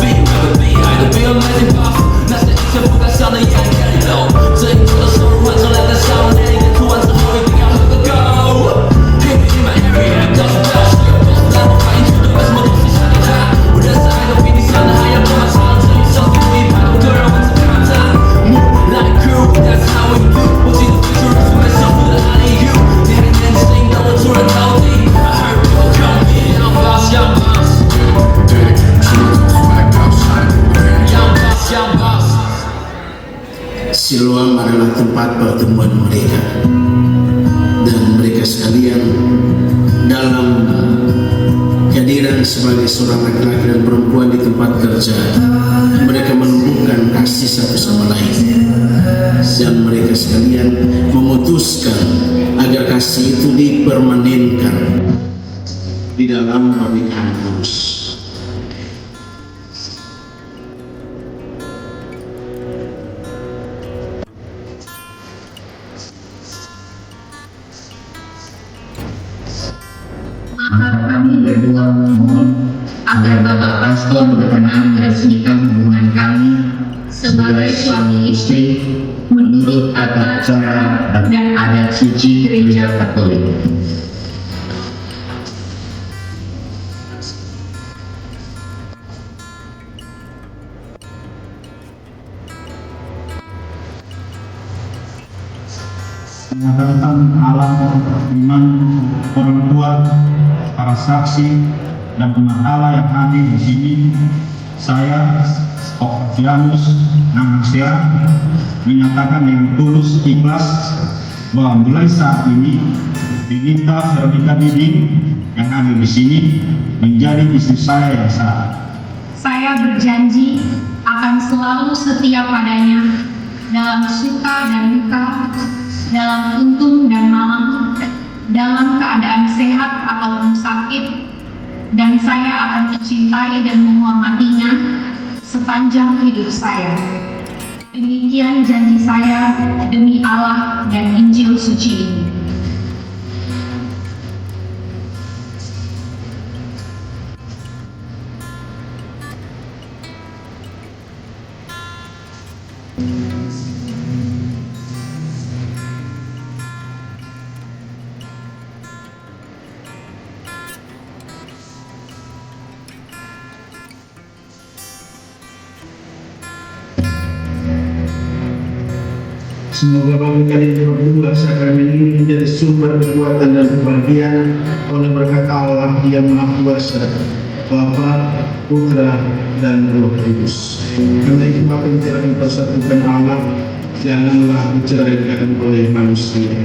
Be baby, I don't be amazing boss， 那些以前不敢想的也敢动。这一周的收入换成2个少年，演出完之后一定要喝个够。Hit me in my area， 告诉他是有公司，让我反应出对为什么东西像你他。我认识爱都比你想的还要多，长至于上帝不一派，我个人完全看着。Move like crew, that's how we do。我记得。Siloam adalah tempat pertemuan mereka, dan mereka sekalian dalam kehadiran sebagai seorang laki-laki dan perempuan di tempat kerja, mereka menumbuhkan kasih satu sama lain, dan mereka sekalian memutuskan agar kasih itu dipermanenkan di dalam pernikahan terus. Maka kami berdua memohon agar Bapak Pastor berkenan meresmikan hubungan kami sebagai suami istri menurut tata cara dan adat suci Gereja Katolik. Mengadakan alam iman orang tua, para saksi dan umat Allah yang hadir di sini, saya Oktavianus Nangsia menyatakan dengan tulus ikhlas bahwa mulai saat ini Dinita Veronica Diding yang hadir di sini menjadi istri saya yang sah. Saya berjanji akan selalu setia padanya dalam suka dan duka, dalam untung dan malang, dalam keadaan sehat ataupun sakit, dan saya akan mencintai dan menghormatinya sepanjang hidup saya. Demikian janji saya demi Allah dan Injil suci ini. Semoga bagi kalian berdua sakramen ini menjadi sumber kekuatan dan kebahagiaan oleh berkat Allah yang Maha Kuasa, Bapa, Putra, dan Roh Kudus. Karena itu apa yang telah dipersatukan Allah, janganlah diceraikan oleh manusia.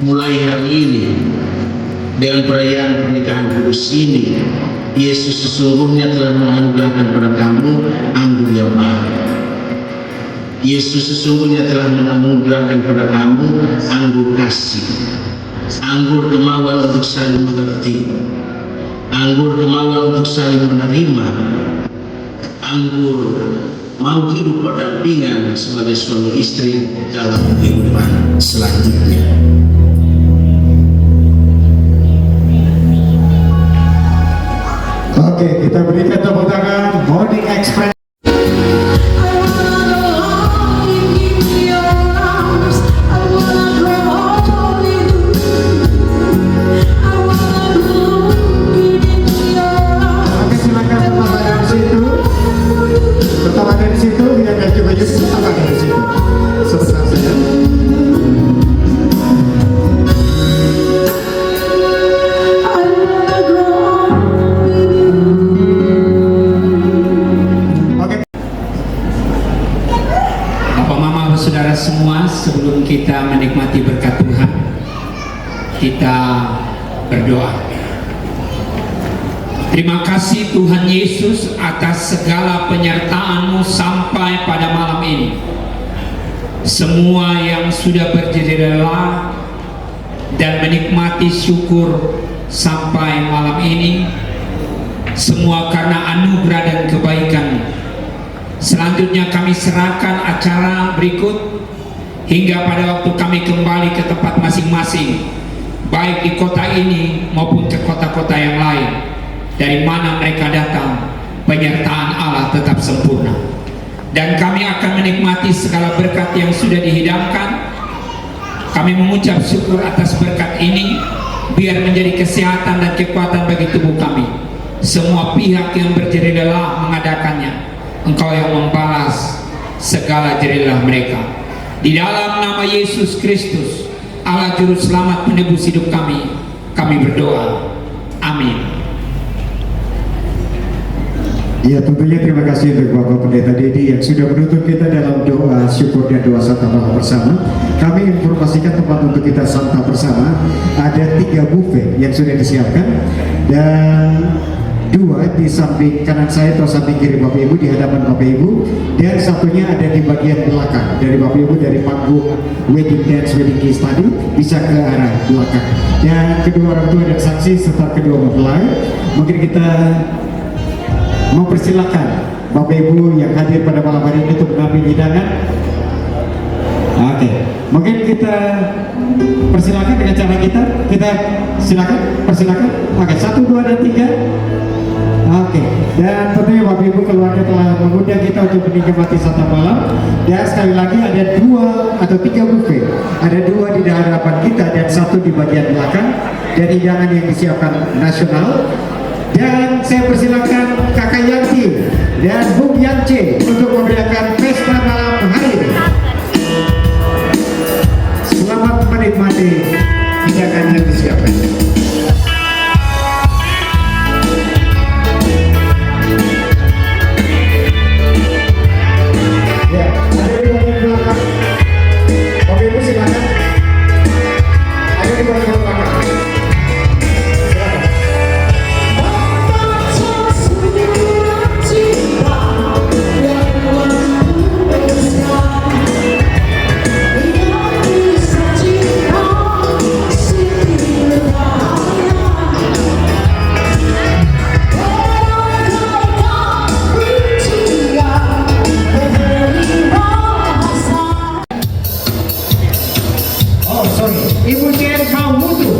Mulai hari ini, dengan perayaan pernikahan kudus ini, Yesus sesungguhnya telah menganugerahkan kepada kamu anggur yang mahal. Yesus sesungguhnya telah menganugerahkan kepada kamu anggur kasih, anggur kemauan untuk saling mengerti, anggur kemauan untuk saling menerima, anggur mau hidup berdampingan sebagai suami istri dalam kehidupan selanjutnya. Oke, kita berikan tepuk tangan Morning Express. Oke, silakan tetap ada di situ. Tetap ada di situ, biar baju-baju tetap ada di situ. Sebentar saja. Saudara semua, sebelum kita menikmati berkat Tuhan, kita berdoa. Terima kasih Tuhan Yesus atas segala penyertaan-Mu sampai pada malam ini. Semua yang sudah berdiri rela dan menikmati syukur sampai malam ini, semua karena anugerah dan kebaikan. Selanjutnya kami serahkan acara berikut hingga pada waktu kami kembali ke tempat masing-masing, baik di kota ini maupun ke kota-kota yang lain. Dari mana mereka datang, penyertaan Allah tetap sempurna. Dan kami akan menikmati segala berkat yang sudah dihidangkan. Kami mengucap syukur atas berkat ini, biar menjadi kesehatan dan kekuatan bagi tubuh kami. Semua pihak yang berjerih lelah mengadakannya, Engkau yang membalas segala jerih lelah mereka. Di dalam nama Yesus Kristus, Allah Juru Selamat penebus hidup kami berdoa. Amin. Ya, tentunya terima kasih untuk Bapak Pendeta Dedi yang sudah menuntut kita dalam doa syukur dan doa santap malam bersama. Kami informasikan tempat untuk kita santap bersama. Ada 3 buffet yang sudah disiapkan, dan 2 di samping kanan saya atau samping kiri Bapak Ibu, di hadapan Bapak Ibu, dan satunya ada di bagian belakang dari Bapak Ibu, dari panggung wedding dance, wedding kiss tadi bisa ke arah belakang. Dan kedua orang tua dan saksi serta kedua mempelai, mungkin kita mempersilahkan Bapak Ibu yang hadir pada malam hari ini untuk mengambil hidangan. Oke, mungkin kita persilakan dengan cara kita persilakan. Oke, 1, 2, dan 3. Oke, dan tentunya Bapak Ibu keluarga telah mengundang kita untuk menikmati santap malam. Dan sekali lagi ada 2 atau 3 buffet. Ada 2 di hadapan kita dan 1 di bagian belakang. Dan hidangan yang disiapkan nasional. Dan saya persilakan Kakak Yanti dan Bung Yance untuk memberikan pesta malam hari ini. Selamat menikmati hidangan yang disiapkan. Ya, ada di bagian belakang. Bapak Ibu silakan. Ada di bagian belakang. Ibu Jen Maumutu.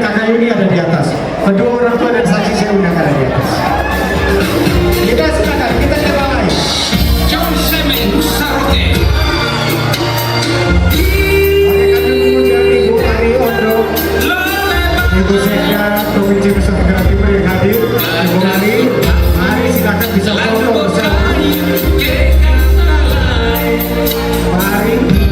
kakak Yuni ada di atas. Kedua orang tua dan saksi saya undang ada di atas. Kita silakan, kita mulai. Ibu Sekda Provinsi Nusa Tenggara Timur yang hadir, Ibu Mari, mari silakan bisa foto bersama. Mari.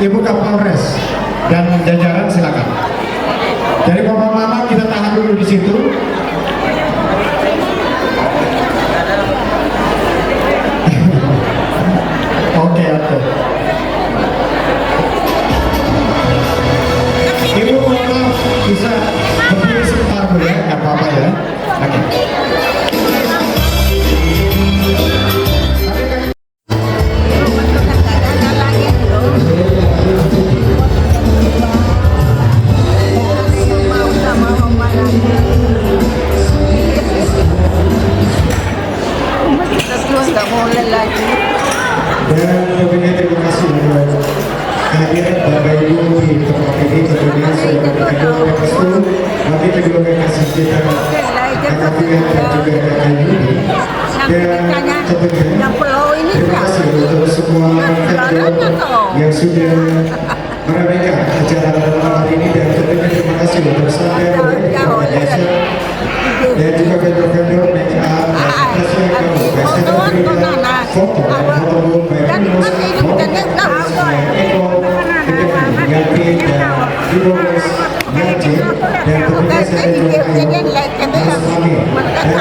Ibu Kapolres dan jajaran silakan. Dari Bapak Mama kita tahan dulu di situ. Oke. Ibu Mama bisa berdiri sebentar dulu ya, nggak apa-apa ya. Oke. Dan tentunya terima kasih buat kehadiran Bapak Ibu di tempat ini. Tentunya saya berterima kasih bagi kedua kasih kita Kakak Fian dan juga Kakak Yuni. Dan tentunya terima kasih untuk semua vendor yang sudah meramaikan acara malam hari ini, dan tentunya terima kasih untuk sampai dan juga vendor-vendor make up dan kamu biasanya memberikan foto dan foto dan Yanti dan Ibu Yanti, dan tentunya saya juga harus pamit dan